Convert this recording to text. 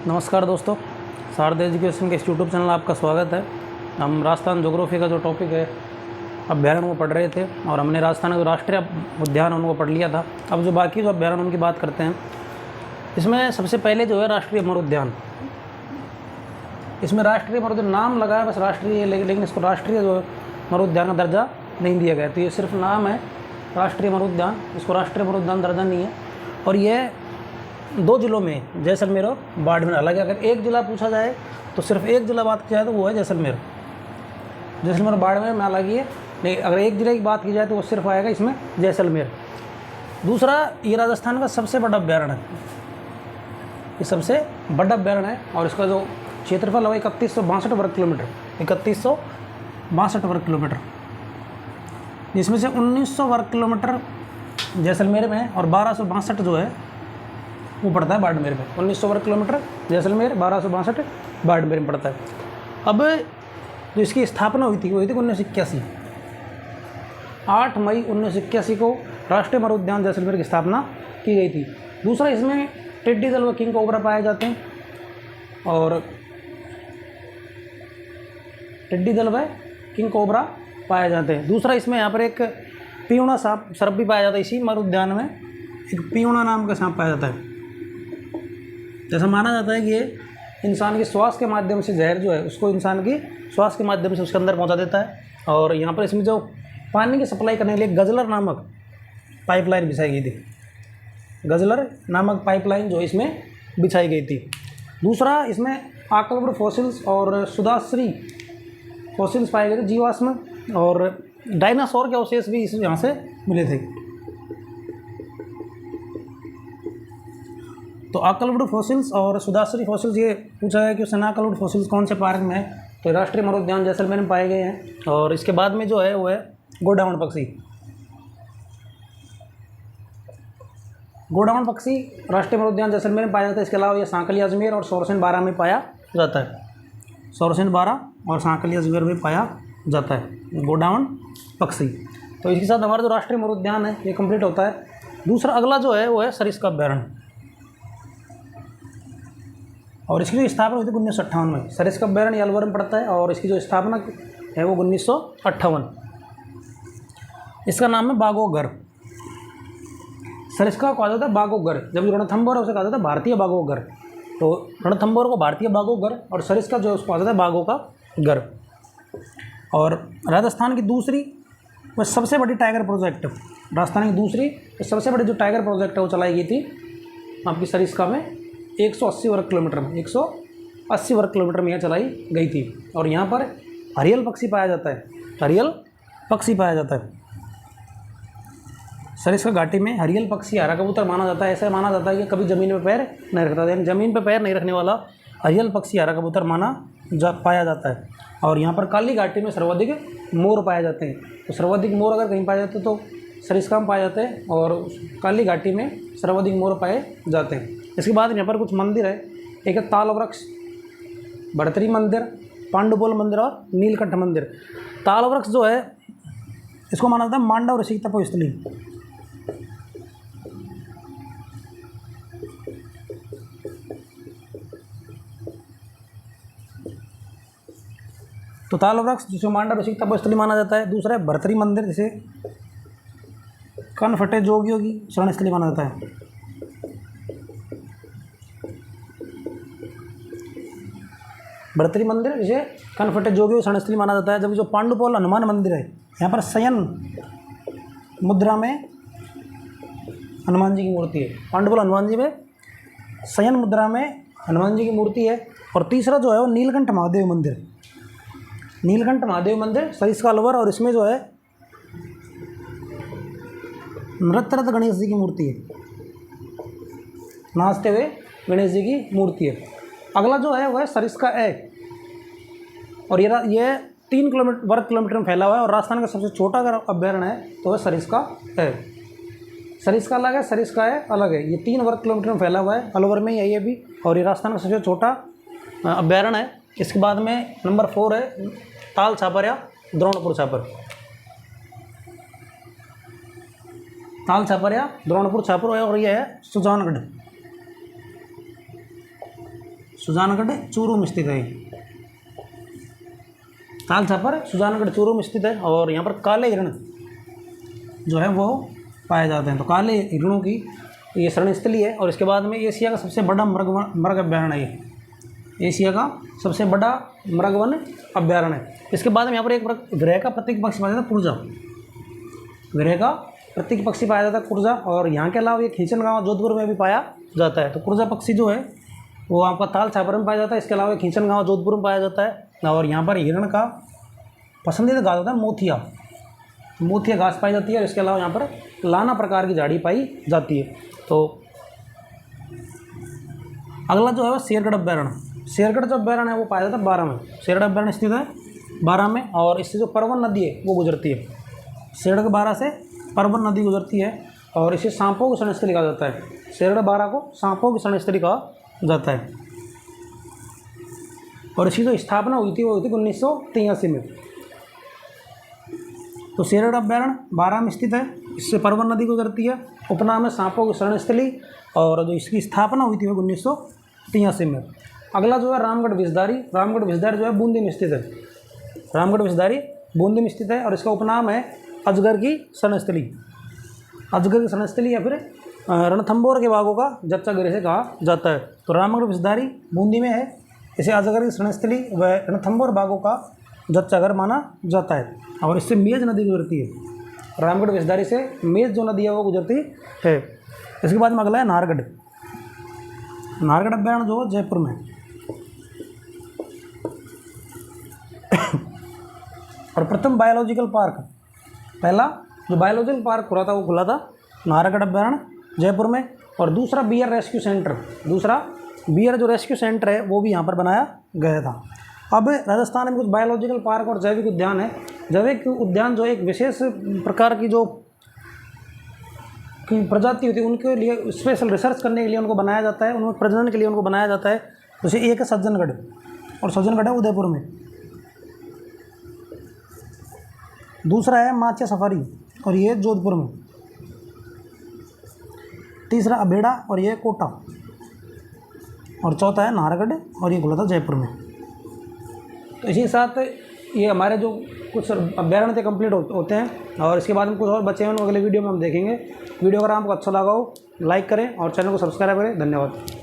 नमस्कार दोस्तों, शारदा एजुकेशन के इस यूट्यूब चैनल आपका स्वागत है। हम राजस्थान ज्योग्राफी का जो टॉपिक है अभ्यारण्य वो पढ़ रहे थे और हमने राजस्थान का जो राष्ट्रीय उद्यान उनको पढ़ लिया था। अब जो बाकी जो अभ्यारण्य उनकी बात करते हैं। इसमें सबसे पहले जो है राष्ट्रीय अमर उद्यान। इसमें राष्ट्रीय अमर उद्यान नाम लगा है बस राष्ट्रीय, लेकिन इसको राष्ट्रीय जो अमर उद्यान का दर्जा नहीं दिया गया। तो ये सिर्फ नाम है राष्ट्रीय अमर उद्यान, इसको राष्ट्रीय अमर उद्यान दर्जा नहीं है। और यह 2 जिलों में जैसलमेर और बाड़मेर। हालांकि अगर एक ज़िला पूछा जाए तो सिर्फ एक ज़िला बात की जाए तो वो है जैसलमेर और बाड़मेर में। हालांकि है नहीं, अगर एक ज़िले की बात की जाए तो वो सिर्फ आएगा इसमें जैसलमेर। दूसरा, ये राजस्थान का सबसे बड़ा अभ्यारण्य है, ये सबसे बड़ा अभ्यारण्य है और इसका जो क्षेत्रफल है 3162 वर्ग किलोमीटर, 3162 वर्ग किलोमीटर, जिसमें से 1900 वर्ग किलोमीटर जैसलमेर में है और 1262 जो है वो पड़ता है बाड़मेर में। 1900 वर्ग किलोमीटर जैसलमेर, 1262 बाड़मेर में पड़ता है। अब जो इसकी स्थापना हुई थी 1981, 8 मई 1981 को राष्ट्रीय अमर उद्यान जैसलमेर की स्थापना की गई थी। दूसरा, इसमें टिड्डी दल व किंग कोबरा पाए जाते हैं और टिड्डी दल व किंग कोबरा पाए जाते हैं। दूसरा, इसमें यहाँ पर एक पियूणा सर्प भी पाया जाता है। इसी अमर उद्यान में एक पियूणा नाम का सांप पाया जाता है। जैसा माना जाता है कि ये इंसान के श्वास के माध्यम से जहर जो है उसको इंसान की श्वास के माध्यम से उसके अंदर पहुंचा देता है। और यहाँ पर इसमें जो पानी की सप्लाई करने के लिए गजलर नामक पाइपलाइन बिछाई गई थी, गजलर नामक पाइपलाइन जो इसमें बिछाई गई थी। दूसरा, इसमें आकल्पड फॉसिल्स और सुदाश्री फॉसिल्स पाए गए थे, जीवाश्म और डायनासोर के अवशेष भी इस यहाँ से मिले थे। तो आकल्पड फॉसिल्स और सुदाश्री फॉसिल्स, ये पूछा है कि आकल्पड फॉसिल्स कौन से पार्क में है, तो राष्ट्रीय अमर उद्यान जैसलमेर में पाए गए हैं। और इसके बाद में जो है वो है गोडावण पक्षी। गोडावण पक्षी राष्ट्रीय अमर उद्यान जैसलमेर में पाया जाता है। इसके अलावा ये सांकली अजमेर और सोरसेन 12 में पाया जाता है। सोरसेन 12 और सांकली अजमेर में पाया जाता है गोडावण पक्षी। तो इसके साथ हमारा जो राष्ट्रीय अमर उद्यान है ये कंप्लीट होता है। दूसरा, अगला जो है वो है सरिस्का अभ्यारण्य और इसकी जो स्थापना हुई थी 1958 में। सरिस्का अभ्यारण्य अलवर में पड़ता है और इसकी जो स्थापना है वो 1958। इसका नाम है बाघोघर। सरिस्का को कहा जाता है बाघोघर, जबकि रणथंभौर उसे कहा जाता है भारतीय बाघोघर। तो रणथंभौर को भारतीय बाघोघर और सरिस्का जो है उसको कहा जाता है बाघों का घर। और राजस्थान की दूसरी वह सबसे बड़ी टाइगर प्रोजेक्ट, राजस्थान की दूसरी सबसे बड़ी जो टाइगर प्रोजेक्ट है वो चलाई गई थी आपकी सरिस्का में 180 वर्ग किलोमीटर में, 180 वर्ग किलोमीटर में यह चलाई गई थी। और यहाँ पर हरियल पक्षी पाया जाता है, हरियल पक्षी पाया जाता है। सरिस्का घाटी में हरियल पक्षी हरा कबूतर माना जाता है। ऐसा माना जाता है कि कभी ज़मीन पर पैर नहीं रखता, यानी ज़मीन पर पैर नहीं रखने वाला हरियल पक्षी हरा कबूतर पाया जाता है। और यहाँ पर काली घाटी में सर्वाधिक मोर पाए जाते हैं। तो सर्वाधिक मोर अगर कहीं पाए जाते हैं तो सरिस्का में पाए जाते हैं और काली घाटी में सर्वाधिक मोर पाए जाते हैं। इसके बाद यहाँ पर कुछ मंदिर है। एक है ताल वृक्ष, भड़तरी मंदिर, पांडुपोल मंदिर और नीलकंठ मंदिर। ताल वृक्ष जो है इसको माना जाता है मांडव ऋषि की तपोस्थली। तो ताल वृक्ष जिसे मांडव ऋषि की तपोस्थली माना जाता है। दूसरा है भड़तरी मंदिर, जिसे कनफटे जोगियों की शरणस्थली माना जाता है। भड़तरी मंदिर जिसे कनफटे जोगियों की शरणस्थली माना जाता है। जबकि जो पांडुपोल हनुमान मंदिर है यहाँ पर शयन मुद्रा में हनुमान जी की मूर्ति है। पांडुपोल हनुमान जी में शयन मुद्रा में हनुमान जी की मूर्ति है। और तीसरा जो है वो नीलकंठ महादेव मंदिर, नीलकंठ महादेव मंदिर सरिस्का अलवर, और इसमें जो है नृत्यरत गणेश जी की मूर्ति है, नाचते हुए गणेश जी की मूर्ति है। अगला जो है वह है सरिस्का ए और ये 3 वर्ग किलोमीटर में फैला हुआ है और राजस्थान का सबसे छोटा अगर अभ्यारण्य है तो वह सरिस्का ए। सरिस्का अलग है, सरिस्का ए अलग है। ये 3 वर्ग किलोमीटर में फैला हुआ है, अलवर में ही है ये भी, और ये राजस्थान का सबसे छोटा अभ्यारण्य है। इसके बाद में नंबर 4 है ताल छापर या द्रोणपुर छापर। ताल छापर या द्रोणपुर छापर, और यह है सुजानगढ़। सुजानगढ़ चूरू में स्थित है। ताल छापर सुजानगढ़ चूरू में स्थित है। और यहाँ पर काले हिरण जो है वो पाए जाते हैं। तो काले हिरणों की ये शरण स्थली है। और इसके बाद में एशिया का सबसे बड़ा मृग अभ्यारण्य है, एशिया का सबसे बड़ा मृगवन अभ्यारण्य है। इसके बाद में यहाँ पर एक ग्रह का प्रतीक पक्षी पाया जाता है, पुर्जा। ग्रह का प्रतीक पक्षी पाया जाता है कुर्जा। और यहाँ के अलावा ये खींचन गाँव जोधपुर में भी पाया जाता है। तो कुर्जा पक्षी जो है वो आपका ताल छापर में पाया जाता है। इसके अलावा खींचन गाँव जोधपुर में पाया जाता है। और यहाँ पर हिरण का पसंदीदा घास होता है मोथिया, मोथिया घास पाई जाती है। और इसके अलावा यहाँ पर लाना प्रकार की झाड़ी पाई जाती है। तो अगला जो है वो शेरगढ़ अभ्यारण्य। शेरगढ़ जो अभ्यारण्य है वो पाया जाता है 12 में। शेरगढ़ अभ्यारण्य स्थित है 12 में। और इससे जो परवन नदी है वो गुजरती है। शेरगढ़ 12 से परवन नदी गुजरती है। और इसे सांपों की शरणस्थली कहा जाता है। शेरगढ़ 12 को सांपों की शरणस्थली कहा जाता है। और इसकी जो स्थापना हुई थी वो हुई थी 1983 में। तो शेरगढ़ अभ्यारण्य 12 में स्थित है। इससे परवन नदी गुजरती है। उपनाम है सांपों की शरणस्थली। और जो इसकी स्थापना हुई थी वो 1983 में। अगला जो है रामगढ़ विषधारी। रामगढ़ विषधारी जो है बूंदी में स्थित है। रामगढ़ विषधारी बूंदी में स्थित है। और इसका उपनाम है अजगर की शरणस्थली। अजगर की शरणस्थली या फिर रणथंभौर के बागों का जच्चा गृह से कहा जाता है। तो रामगढ़ विषधारी बूंदी में है। इसे अजगर की शरणस्थली व रणथंभौर बागों का जच्चा घर माना जाता है। और इससे मेज नदी गुजरती है। रामगढ़ विषधारी से मेज जो नदी है वो गुजरती है। इसके बाद में अगला है नाहरगढ़। नाहरगढ़ अभ्यारण्य जो जयपुर में। और प्रथम बायोलॉजिकल पार्क, पहला जो बायोलॉजिकल पार्क खुला था वो खुला था नाहरगढ़ अभ्यारण्य जयपुर में। और दूसरा बियर रेस्क्यू सेंटर, दूसरा बियर जो रेस्क्यू सेंटर है वो भी यहाँ पर बनाया गया था। अब राजस्थान में कुछ बायोलॉजिकल पार्क और जैविक उद्यान है। जैविक उद्यान जो एक विशेष प्रकार की जो प्रजाति होती है उनके लिए स्पेशल रिसर्च करने के लिए उनको बनाया जाता है, उनमें प्रजनन के लिए उनको बनाया जाता है। जैसे एक है सज्जनगढ़, और सज्जनगढ़ है उदयपुर में। दूसरा है माचिया सफारी, और ये जोधपुर में। तीसरा अबेड़ा, और ये कोटा। और चौथा है नाहरगढ़, और ये खुला था जयपुर में। तो इसी के साथ ये हमारे जो कुछ अभ्यारण्य थे कंप्लीट होते हैं। और इसके बाद में कुछ और बचे हैं, उनको अगले वीडियो में हम देखेंगे। वीडियो अगर आपको अच्छा लगा हो लाइक करें और चैनल को सब्सक्राइब करें। धन्यवाद।